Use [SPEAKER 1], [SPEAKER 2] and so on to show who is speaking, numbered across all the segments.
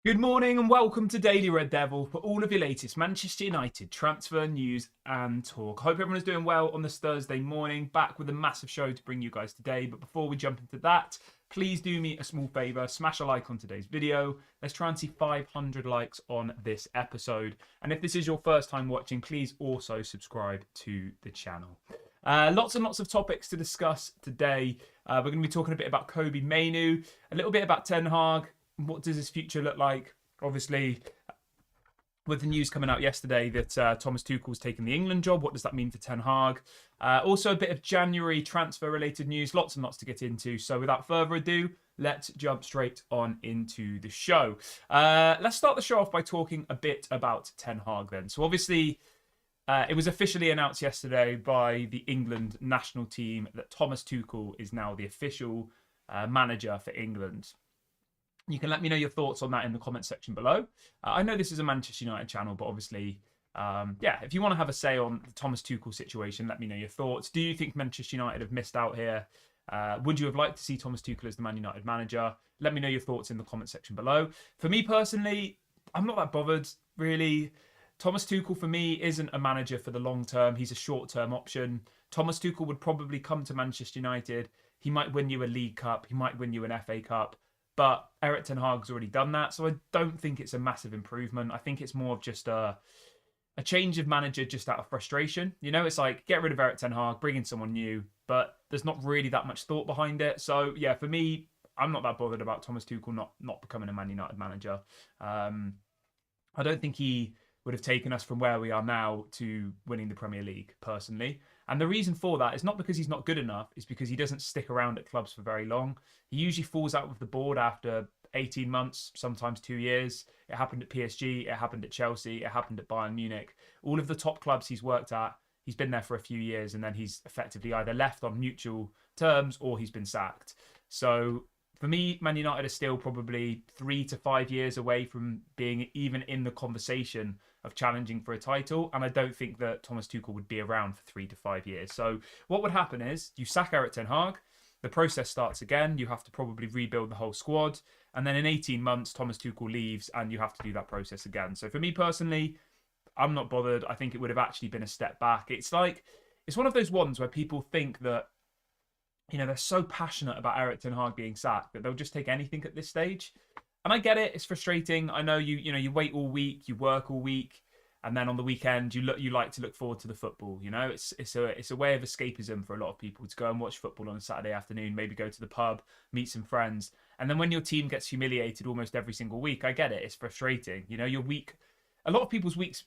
[SPEAKER 1] Good morning and welcome to Daily Red Devil for all of your latest Manchester United transfer news and talk. Hope everyone is doing well on this Thursday morning. Back with a massive show to bring you guys today. But before we jump into that, please do me a small favour. Smash a like on today's video. Let's try and see 500 likes on this episode. And if this is your first time watching, please also subscribe to the channel. Lots and lots of topics to discuss today. We're going to be talking a bit about Kobbie, Mainoo, a little bit about Ten Hag. What does his future look like? Obviously, with the news coming out yesterday that Thomas Tuchel's taken the England job, what does that mean for Ten Hag? Also, a bit of January transfer-related news, lots and lots to get into. So without further ado, let's jump straight on into the show. Let's start the show off by talking a bit about Ten Hag then. So obviously, it was officially announced yesterday by the England national team that Thomas Tuchel is now the official manager for England. You can let me know your thoughts on that in the comment section below. I know this is a Manchester United channel, but obviously, if you want to have a say on the Thomas Tuchel situation, let me know your thoughts. Do you think Manchester United have missed out here? Would you have liked to see Thomas Tuchel as the Man United manager? Let me know your thoughts in the comment section below. For me personally, I'm not that bothered, really. Thomas Tuchel, for me, isn't a manager for the long term. He's a short-term option. Thomas Tuchel would probably come to Manchester United. He might win you a League Cup. He might win you an FA Cup. But Erik Ten Hag's already done that, so I don't think it's a massive improvement. I think it's more of just a change of manager just out of frustration. You know, it's like, get rid of Erik Ten Hag, bring in someone new, but there's not really that much thought behind it. So, yeah, for me, I'm not that bothered about Thomas Tuchel not becoming a Man United manager. I don't think he would have taken us from where we are now to winning the Premier League, personally. And the reason for that is not because he's not good enough, it's because he doesn't stick around at clubs for very long. He usually falls out with the board after 18 months, sometimes 2 years. It happened at PSG, it happened at Chelsea, it happened at Bayern Munich. All of the top clubs he's worked at, he's been there for a few years and then he's effectively either left on mutual terms or he's been sacked. So for me, Man United are still probably 3 to 5 years away from being even in the conversation of challenging for a title. And I don't think that Thomas Tuchel would be around for 3 to 5 years. So what would happen is you sack Erik Ten Hag, the process starts again. You have to probably rebuild the whole squad. And then in 18 months, Thomas Tuchel leaves and you have to do that process again. So for me personally, I'm not bothered. I think it would have actually been a step back. It's one of those ones where people think that, you know, they're so passionate about Erik Ten Hag being sacked that they'll just take anything at this stage. And I get it; it's frustrating. I know you wait all week, you work all week, and then on the weekend you like to look forward to the football. You know, it's a way of escapism for a lot of people to go and watch football on a Saturday afternoon, maybe go to the pub, meet some friends, and then when your team gets humiliated almost every single week, I get it; it's frustrating. You know, your week, a lot of people's weeks,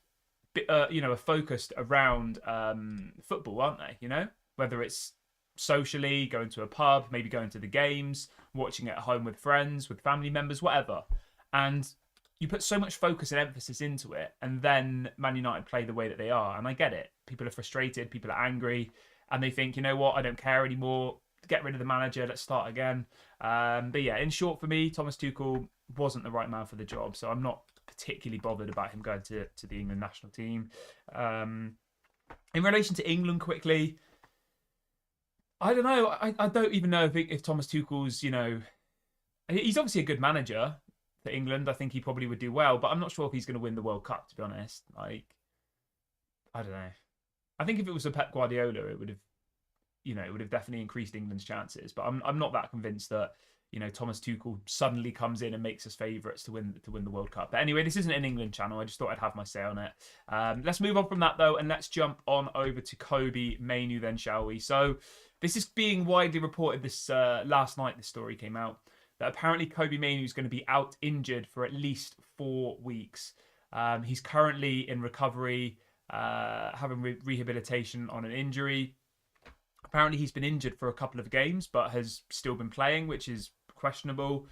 [SPEAKER 1] are focused around football, aren't they? You know, whether it's socially, going to a pub, maybe going to the games, watching it at home with friends, with family members, whatever. And you put so much focus and emphasis into it, and then Man United play the way that they are. And I get it. People are frustrated, people are angry, and they think, you know what, I don't care anymore. Get rid of the manager, let's start again. But yeah, in short, for me, Thomas Tuchel wasn't the right man for the job. So I'm not particularly bothered about him going to the England national team. In relation to England, quickly, I don't know. I don't even know if Thomas Tuchel's, he's obviously a good manager for England. I think he probably would do well, but I'm not sure if he's going to win the World Cup, to be honest. Like, I don't know. I think if it was a Pep Guardiola, it would have definitely increased England's chances. But I'm not that convinced that, Thomas Tuchel suddenly comes in and makes us favourites to win the World Cup. But anyway, this isn't an England channel. I just thought I'd have my say on it. Let's move on from that, though, and let's jump on over to Kobbie, Mainoo then, shall we? So this is being widely reported this last night, this story came out, that apparently Kobbie Mainoo is going to be out injured for at least 4 weeks. He's currently in recovery, having rehabilitation on an injury. Apparently he's been injured for a couple of games, but has still been playing, which is questionable.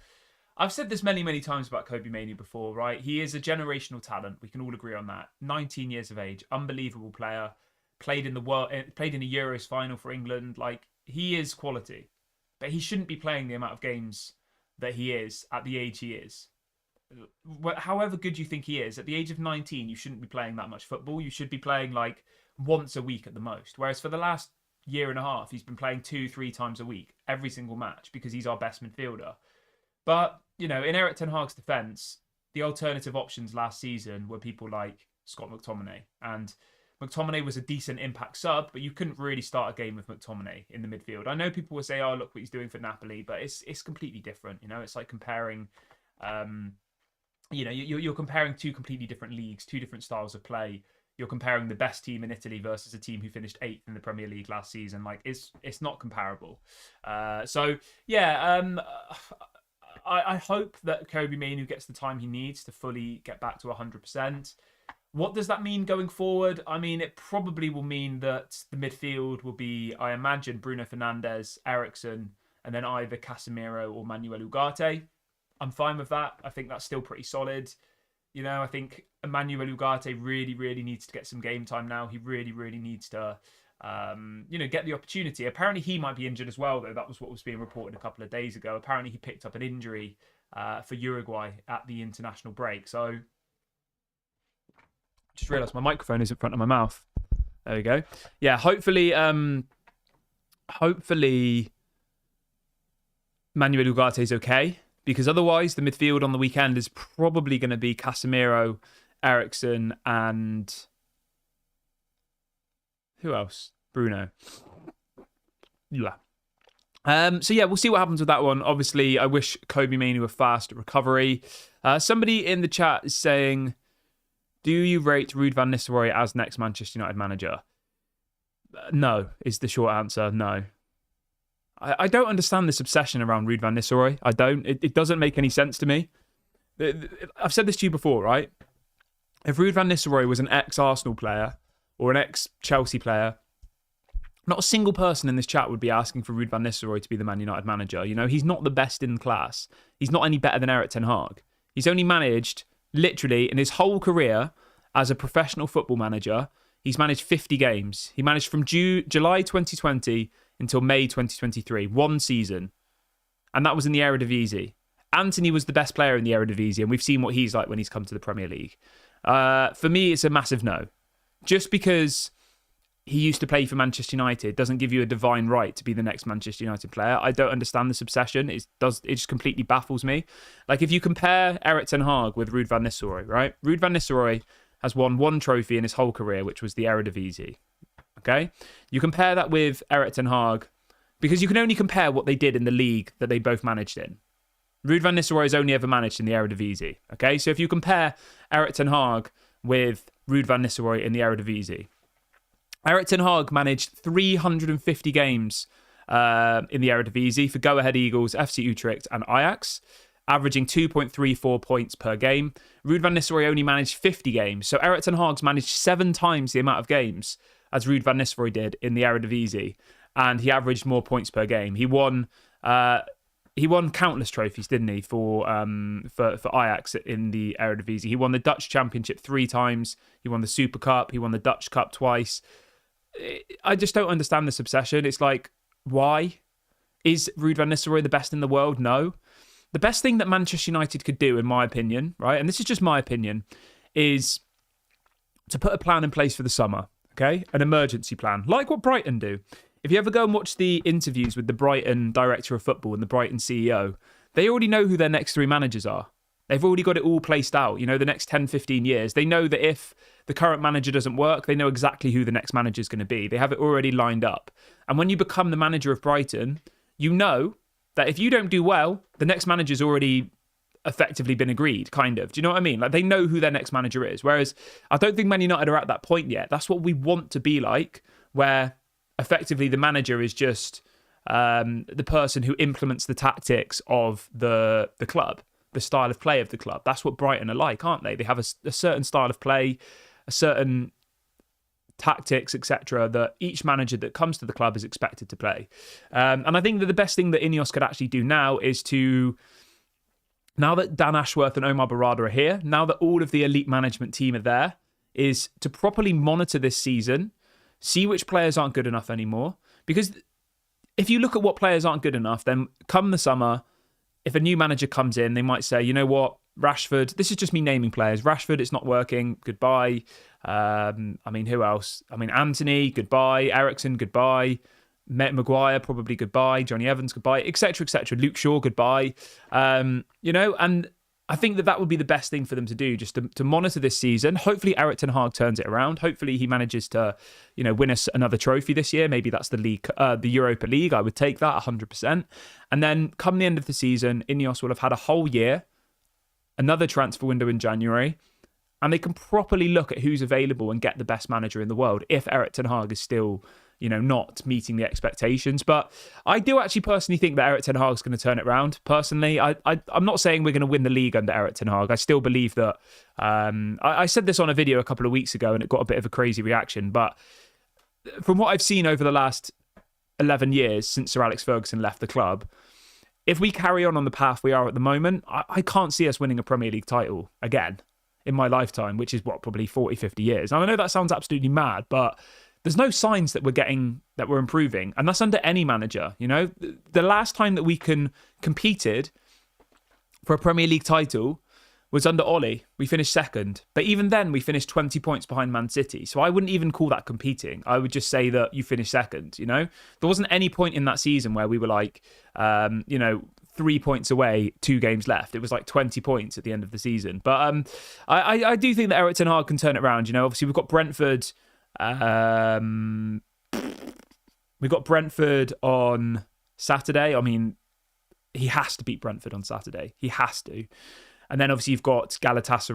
[SPEAKER 1] I've said this many, many times about Kobbie Mainoo before, right? He is a generational talent. We can all agree on that. 19 years of age, unbelievable player. Played in a Euros final for England. Like, he is quality, but he shouldn't be playing the amount of games that he is at the age he is. However good you think he is, at the age of 19, you shouldn't be playing that much football. You should be playing like once a week at the most. Whereas for the last year and a half, he's been playing 2-3 times a week, every single match, because he's our best midfielder. But, in Erik Ten Hag's defence, the alternative options last season were people like Scott McTominay. And McTominay was a decent impact sub, but you couldn't really start a game with McTominay in the midfield. I know people will say, oh, look what he's doing for Napoli, but it's completely different. It's like comparing, you're comparing two completely different leagues, two different styles of play. You're comparing the best team in Italy versus a team who finished 8th in the Premier League last season. Like, it's not comparable. I hope that Kobbie Mainoo gets the time he needs to fully get back to 100%. What does that mean going forward? I mean, it probably will mean that the midfield will be, I imagine, Bruno Fernandes, Eriksen, and then either Casemiro or Manuel Ugarte. I'm fine with that. I think that's still pretty solid. I think Emmanuel Ugarte really, really needs to get some game time now. He really, really needs to, get the opportunity. Apparently, he might be injured as well, though. That was what was being reported a couple of days ago. Apparently, he picked up an injury for Uruguay at the international break. So, just realised my microphone is in front of my mouth. There we go. Yeah, hopefully Manuel Ugarte is okay, because otherwise the midfield on the weekend is probably going to be Casemiro, Eriksen, and who else? Bruno. Yeah. We'll see what happens with that one. Obviously, I wish Kobbie Mainoo a fast recovery. Somebody in the chat is saying, do you rate Ruud van Nistelrooy as next Manchester United manager? No, is the short answer. No. I don't understand this obsession around Ruud van Nistelrooy. I don't. It doesn't make any sense to me. I've said this to you before, right? If Ruud van Nistelrooy was an ex-Arsenal player or an ex-Chelsea player, not a single person in this chat would be asking for Ruud van Nistelrooy to be the Man United manager. He's not the best in class. He's not any better than Erik ten Hag. He's only managed, literally, in his whole career as a professional football manager, he's managed 50 games. He managed from July 2020 until May 2023, one season. And that was in the Eredivisie. Antony was the best player in the Eredivisie, and we've seen what he's like when he's come to the Premier League. For me, it's a massive no. Just because he used to play for Manchester United doesn't give you a divine right to be the next Manchester United player. I don't understand this obsession. It just completely baffles me. Like, if you compare Erik ten Hag with Ruud van Nistelrooy, right? Ruud van Nistelrooy has won one trophy in his whole career, which was the Eredivisie. Okay? You compare that with Erik ten Hag, because you can only compare what they did in the league that they both managed in. Ruud van Nistelrooy has only ever managed in the Eredivisie. Okay? So if you compare Erik ten Hag with Ruud van Nistelrooy in the Eredivisie, Erik ten Hag managed 350 games in the Eredivisie for Go Ahead Eagles, FC Utrecht and Ajax, averaging 2.34 points per game. Ruud van Nistelrooy only managed 50 games. So Erik ten Hag's managed 7 times the amount of games as Ruud van Nistelrooy did in the Eredivisie, and he averaged more points per game. He won countless trophies, didn't he, for Ajax in the Eredivisie. He won the Dutch Championship 3 times. He won the Super Cup. He won the Dutch Cup twice. I just don't understand this obsession. It's like, why? Is Ruud van Nistelrooy the best in the world? No. The best thing that Manchester United could do, in my opinion, right, and this is just my opinion, is to put a plan in place for the summer, okay? An emergency plan, like what Brighton do. If you ever go and watch the interviews with the Brighton director of football and the Brighton CEO, they already know who their next 3 managers are. They've already got it all placed out, the next 10, 15 years. They know that if the current manager doesn't work, they know exactly who the next manager is going to be. They have it already lined up. And when you become the manager of Brighton, you know that if you don't do well, the next manager's already effectively been agreed, kind of. Do you know what I mean? Like, they know who their next manager is. Whereas I don't think Man United are at that point yet. That's what we want to be like, where effectively the manager is just the person who implements the tactics of the club, the style of play of the club. That's what Brighton are like, aren't they? They have a certain style of play, a certain tactics, etc., that each manager that comes to the club is expected to play. And I think that the best thing that Ineos could actually do now is to, now that Dan Ashworth and Omar Barada are here, now that all of the elite management team are there, is to properly monitor this season, see which players aren't good enough anymore. Because if you look at what players aren't good enough, then come the summer, if a new manager comes in, they might say, you know what, Rashford, this is just me naming players. Rashford, it's not working, goodbye. Who else? Antony, goodbye. Eriksen, goodbye. Maguire, probably goodbye. Johnny Evans, goodbye, etc., etc. Luke Shaw, goodbye. And I think that would be the best thing for them to do, just to monitor this season. Hopefully Erik ten Hag turns it around. Hopefully he manages to, win us another trophy this year. Maybe that's the league, the Europa League. I would take that 100%. And then come the end of the season, Ineos will have had a whole year, another transfer window in January, and they can properly look at who's available and get the best manager in the world if Erik ten Hag is still, not meeting the expectations. But I do actually personally think that Erik ten Hag is going to turn it around. Personally, I'm not saying we're going to win the league under Erik ten Hag. I still believe that. I said this on a video a couple of weeks ago and it got a bit of a crazy reaction. But from what I've seen over the last 11 years since Sir Alex Ferguson left the club, if we carry on the path we are at the moment, I can't see us winning a Premier League title again in my lifetime, which is probably 40, 50 years. And I know that sounds absolutely mad, but there's no signs that we're improving. And that's under any manager, The last time that we competed for a Premier League title was under Ollie. We finished second. But even then, we finished 20 points behind Man City. So I wouldn't even call that competing. I would just say that you finished second, There wasn't any point in that season where we were 3 points away, 2 games left. It was 20 points at the end of the season. But I do think that Erik ten Hag can turn it around. Obviously we've got Brentford. We've got Brentford on Saturday. I mean, he has to beat Brentford on Saturday. He has to. And then obviously you've got Fenerbahce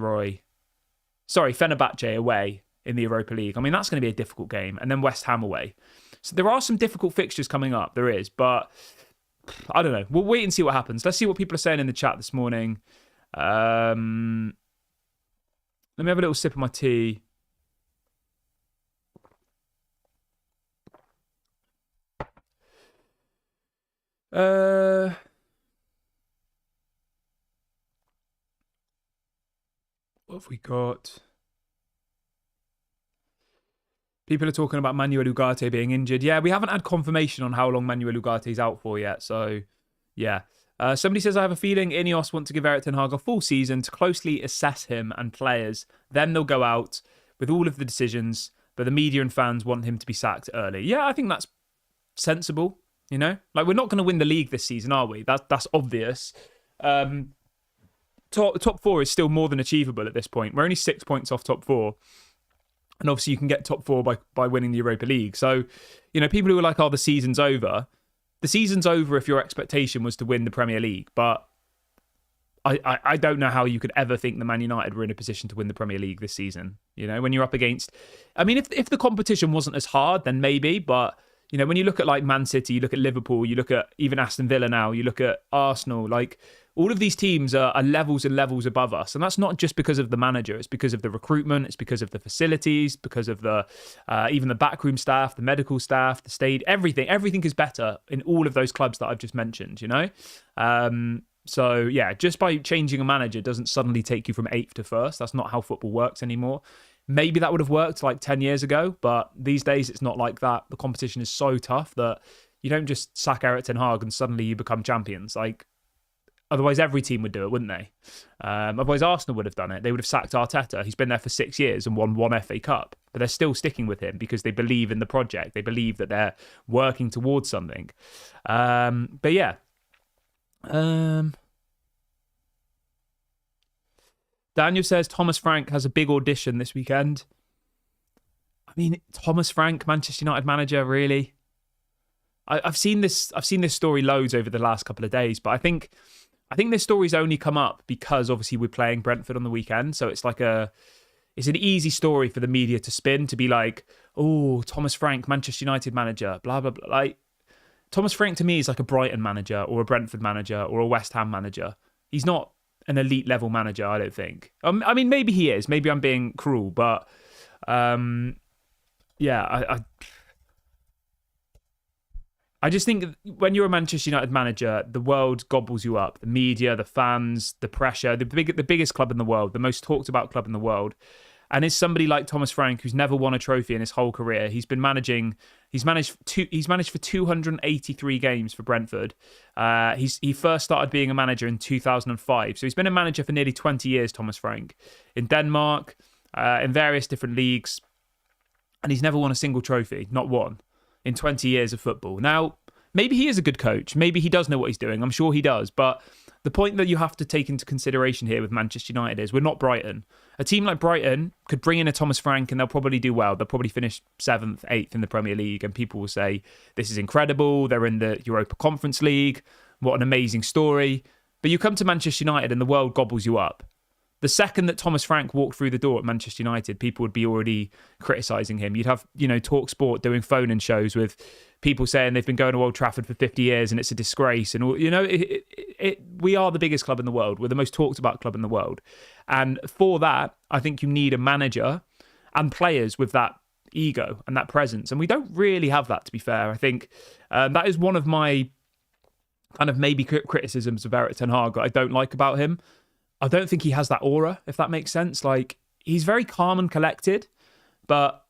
[SPEAKER 1] away in the Europa League. I mean, that's going to be a difficult game. And then West Ham away. So there are some difficult fixtures coming up. There is, but I don't know. We'll wait and see what happens. Let's see what people are saying in the chat this morning. Let me have a little sip of my tea. What have we got? People are talking about Manuel Ugarte being injured. Yeah, we haven't had confirmation on how long Manuel Ugarte's out for yet. So, yeah. Somebody says, I have a feeling Ineos want to give Erik ten Hag a full season to closely assess him and players. Then they'll go out with all of the decisions, but the media and fans want him to be sacked early. Yeah, I think that's sensible, we're not going to win the league this season, are we? That's obvious. Top 4 is still more than achievable at this point. We're only 6 points off top 4. And obviously you can get top 4 by winning the Europa League. So, people who are like, the season's over. The season's over if your expectation was to win the Premier League. But I don't know how you could ever think that Man United were in a position to win the Premier League this season. When you're up against... I mean, if the competition wasn't as hard, then maybe. But, when you look at Man City, you look at Liverpool, you look at even Aston Villa now, you look at Arsenal, all of these teams are levels and levels above us. And that's not just because of the manager. It's because of the recruitment. It's because of the facilities, because of the even the backroom staff, the medical staff, the stage, everything. Everything is better in all of those clubs that I've just mentioned, So, yeah, just by changing a manager doesn't suddenly take you from 8th to 1st. That's not how football works anymore. Maybe that would have worked 10 years ago, but these days it's not like that. The competition is so tough that you don't just sack Erik ten Hag and suddenly you become champions. Otherwise, every team would do it, wouldn't they? Otherwise, Arsenal would have done it. They would have sacked Arteta. He's been there for 6 years and won 1 FA Cup. But they're still sticking with him because they believe in the project. They believe that they're working towards something. But yeah. Daniel says Thomas Frank has a big audition this weekend. I mean, Thomas Frank, Manchester United manager, really? I've seen this story loads over the last couple of days, but I think this story's only come up because obviously we're playing Brentford on the weekend, so it's it's an easy story for the media to spin, to be like, oh, Thomas Frank, Manchester United manager, blah blah blah. Thomas Frank to me is like a Brighton manager or a Brentford manager or a West Ham manager. He's not an elite level manager, I don't think. I mean, maybe he is. Maybe I'm being cruel, but yeah, I just think when you're a Manchester United manager, the world gobbles you up. The media, the fans, the pressure, the biggest club in the world, the most talked about club in the world. And is somebody like Thomas Frank, who's never won a trophy in his whole career. He's managed for 283 games for Brentford. He first started being a manager in 2005. So he's been a manager for nearly 20 years, Thomas Frank, in Denmark, in various different leagues. And he's never won a single trophy, not one, in 20 years of football. Now, maybe he is a good coach. Maybe he does know what he's doing. I'm sure he does. But the point that you have to take into consideration here with Manchester United is we're not Brighton. A team like Brighton could bring in a Thomas Frank and they'll probably do well. They'll probably finish 7th, 8th in the Premier League, and people will say, this is incredible. They're in the Europa Conference League. What an amazing story. But you come to Manchester United and the world gobbles you up. The second that Thomas Frank walked through the door at Manchester United, people would be already criticising him. You'd have, Talk Sport doing phone-in shows with people saying they've been going to Old Trafford for 50 years and it's a disgrace. And, we are the biggest club in the world. We're the most talked about club in the world. And for that, I think you need a manager and players with that ego and that presence. And we don't really have that, to be fair. I think that is one of my kind of maybe criticisms of Erik ten Hag that I don't like about him. I don't think he has that aura, if that makes sense. Like, he's very calm and collected, but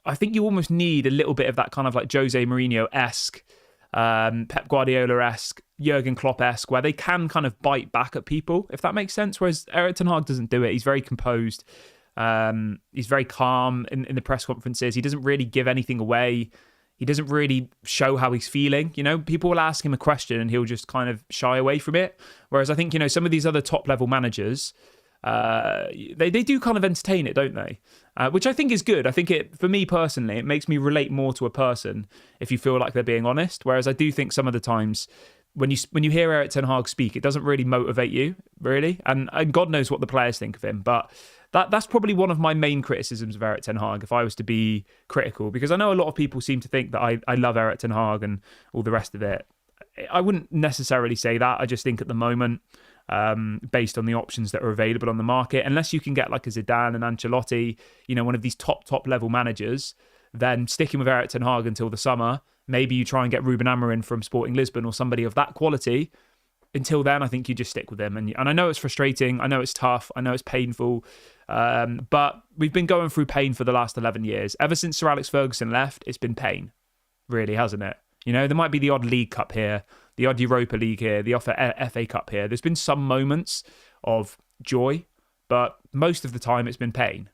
[SPEAKER 1] I think you almost need a little bit of that kind of like Jose Mourinho-esque, Pep Guardiola-esque, Jurgen Klopp-esque, where they can kind of bite back at people, if that makes sense. Whereas Erik ten Hag doesn't do it. He's very composed. He's very calm in the press conferences. He doesn't really give anything away. He doesn't really show how he's feeling. People will ask him a question and he'll just kind of shy away from it. Whereas I think, some of these other top level managers, they do kind of entertain it, don't they? Which I think is good. I think for me personally, it makes me relate more to a person if you feel like they're being honest. Whereas I do think some of the times when you hear Erik ten Hag speak, it doesn't really motivate you, really. And God knows what the players think of him. But that's probably one of my main criticisms of Erik ten Hag, if I was to be critical, because I know a lot of people seem to think that I love Erik ten Hag and all the rest of it. I wouldn't necessarily say that. I just think at the moment, based on the options that are available on the market, unless you can get like a Zidane and Ancelotti, one of these top level managers, then sticking with Erik ten Hag until the summer. Maybe you try and get Ruben Amorim from Sporting Lisbon or somebody of that quality. Until then, I think you just stick with him. And I know it's frustrating. I know it's tough. I know it's painful. But we've been going through pain for the last 11 years. Ever since Sir Alex Ferguson left, it's been pain. Really, hasn't it? There might be the odd League Cup here, the odd Europa League here, the odd FA Cup here. There's been some moments of joy, but most of the time it's been pain,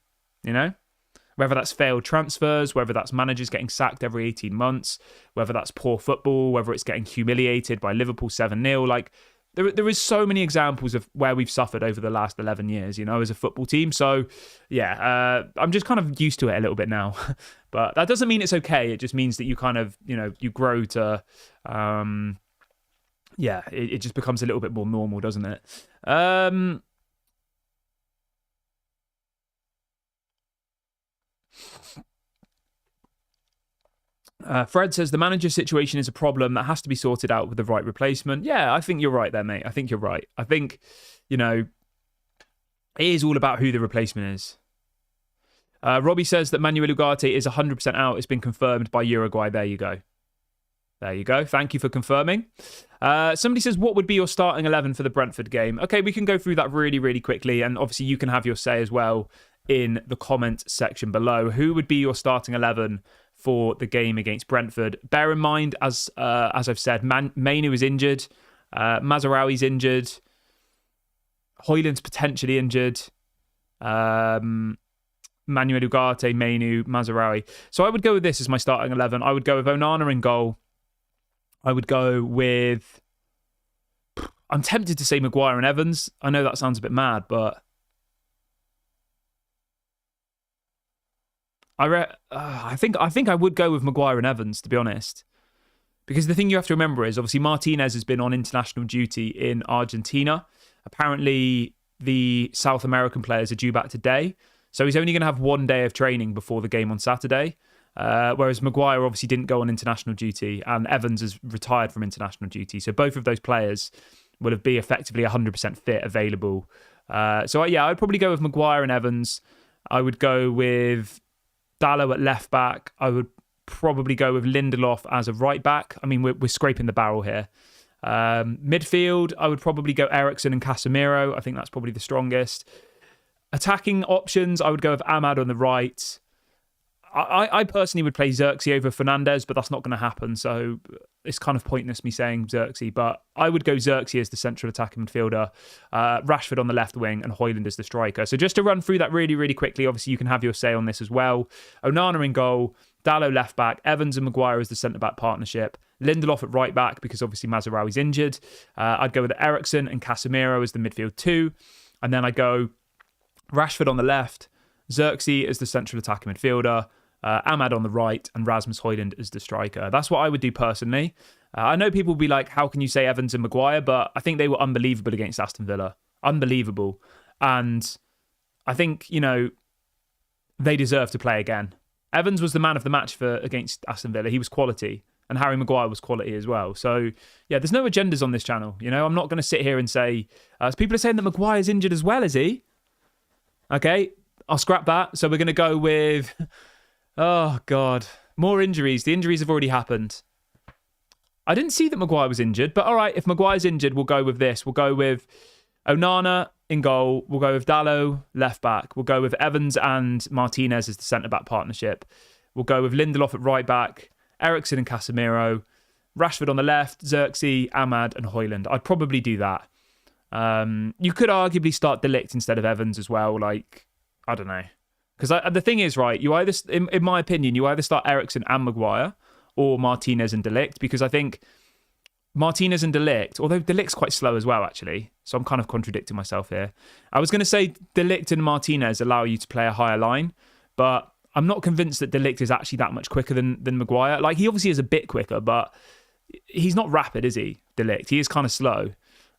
[SPEAKER 1] Whether that's failed transfers, whether that's managers getting sacked every 18 months, whether that's poor football, whether it's getting humiliated by Liverpool 7-0. Like, there is so many examples of where we've suffered over the last 11 years, as a football team. So, yeah, I'm just kind of used to it a little bit now. But that doesn't mean it's okay. It just means that you kind of, you grow to, it just becomes a little bit more normal, doesn't it? Fred says the manager situation is a problem that has to be sorted out with the right replacement. Yeah, I think you're right there, mate. I think you're right. I think, it is all about who the replacement is. Robbie says that Manuel Ugarte is 100% out. It's been confirmed by Uruguay. There you go. There you go. Thank you for confirming. Somebody says, what would be your starting 11 for the Brentford game? Okay, we can go through that really, really quickly. And obviously you can have your say as well in the comment section below. Who would be your starting 11 for the game against Brentford? Bear in mind, as I've said, Mainoo is injured. Mazraoui's injured. Højlund's potentially injured. Manuel Ugarte, Mainoo, Mazraoui. So I would go with this as my starting 11. I would go with Onana in goal. I would go with... I'm tempted to say Maguire and Evans. I know that sounds a bit mad, but... I think I would go with Maguire and Evans, to be honest. Because the thing you have to remember is, obviously, Martinez has been on international duty in Argentina. Apparently, the South American players are due back today. So he's only going to have 1 day of training before the game on Saturday. Whereas Maguire obviously didn't go on international duty and Evans has retired from international duty. So both of those players will be effectively 100% fit, available. I'd probably go with Maguire and Evans. I would go with Dalot at left back. I would probably go with Lindelof as a right back. I mean, we're scraping the barrel here. Midfield, I would probably go Eriksen and Casemiro. I think that's probably the strongest. Attacking options, I would go with Ahmad on the right. I personally would play Xerxes over Fernandes, but that's not going to happen. So it's kind of pointless me saying Xerxes, but I would go Xerxes as the central attacking midfielder, Rashford on the left wing, and Højlund as the striker. So just to run through that really, really quickly, obviously you can have your say on this as well. Onana in goal, Dalot left back, Evans and Maguire as the centre-back partnership, Lindelof at right back because obviously Mazraoui's injured. I'd go with Eriksen and Casemiro as the midfield two. And then I go Rashford on the left, Xerxes as the central attacking midfielder, Ahmad on the right, and Rasmus Højlund as the striker. That's what I would do personally. I know people will be like, how can you say Evans and Maguire? But I think they were unbelievable against Aston Villa. Unbelievable. And I think, they deserve to play again. Evans was the man of the match against Aston Villa. He was quality. And Harry Maguire was quality as well. So, yeah, there's no agendas on this channel. I'm not going to sit here and say... people are saying that Maguire's injured as well, is he? Okay, I'll scrap that. So we're going to go with... Oh, God. More injuries. The injuries have already happened. I didn't see that Maguire was injured. But all right, if Maguire's injured, we'll go with this. We'll go with Onana in goal. We'll go with Dalot left back. We'll go with Evans and Martinez as the centre-back partnership. We'll go with Lindelof at right back. Eriksen and Casemiro, Rashford on the left, Xerxes, Ahmad and Højlund. I'd probably do that. You could arguably start De Ligt instead of Evans as well. I don't know. Because the thing is, right, you either, in my opinion, you either start Eriksen and Maguire or Martinez and De Ligt, because I think Martinez and De Ligt, although De Ligt's quite slow as well, actually, so I'm kind of contradicting myself here. I was going to say De Ligt and Martinez allow you to play a higher line, but I'm not convinced that De Ligt is actually that much quicker than Maguire. He obviously is a bit quicker, but he's not rapid, is he, De Ligt? He is kind of slow.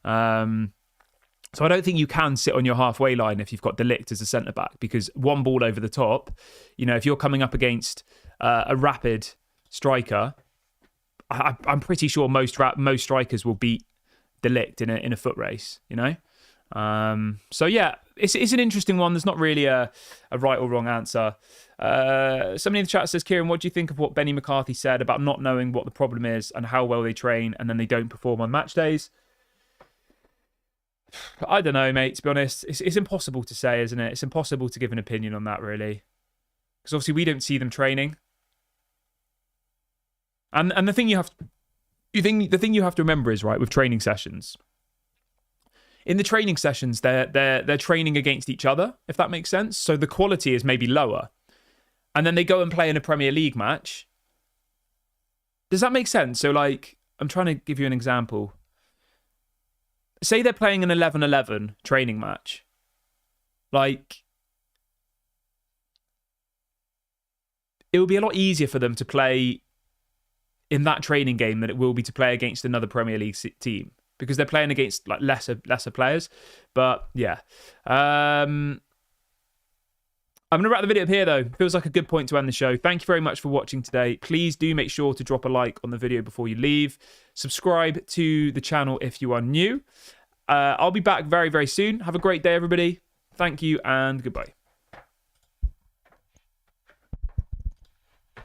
[SPEAKER 1] So I don't think you can sit on your halfway line if you've got De Ligt as a centre-back, because one ball over the top, if you're coming up against a rapid striker, I'm pretty sure most strikers will beat De Ligt in a foot race, So yeah, it's an interesting one. There's not really a right or wrong answer. Somebody in the chat says, Kieran, what do you think of what Benny McCarthy said about not knowing what the problem is and how well they train and then they don't perform on match days? I don't know, mate, to be honest. It's impossible to say, isn't it? It's impossible to give an opinion on that, really. Because obviously we don't see them training. And the thing you have to remember is, right, with training sessions, in the training sessions, they're training against each other, if that makes sense. So the quality is maybe lower. And then they go and play in a Premier League match. Does that make sense? So, I'm trying to give you an example. Say they're playing an 11-11 training match. It will be a lot easier for them to play in that training game than it will be to play against another Premier League team, because they're playing against lesser players. But yeah, I'm going to wrap the video up here, though. Feels like a good point to end the show. Thank you very much for watching today. Please do make sure to drop a like on the video before you leave. Subscribe to the channel if you are new. I'll be back very, very soon. Have a great day, everybody. Thank you and goodbye.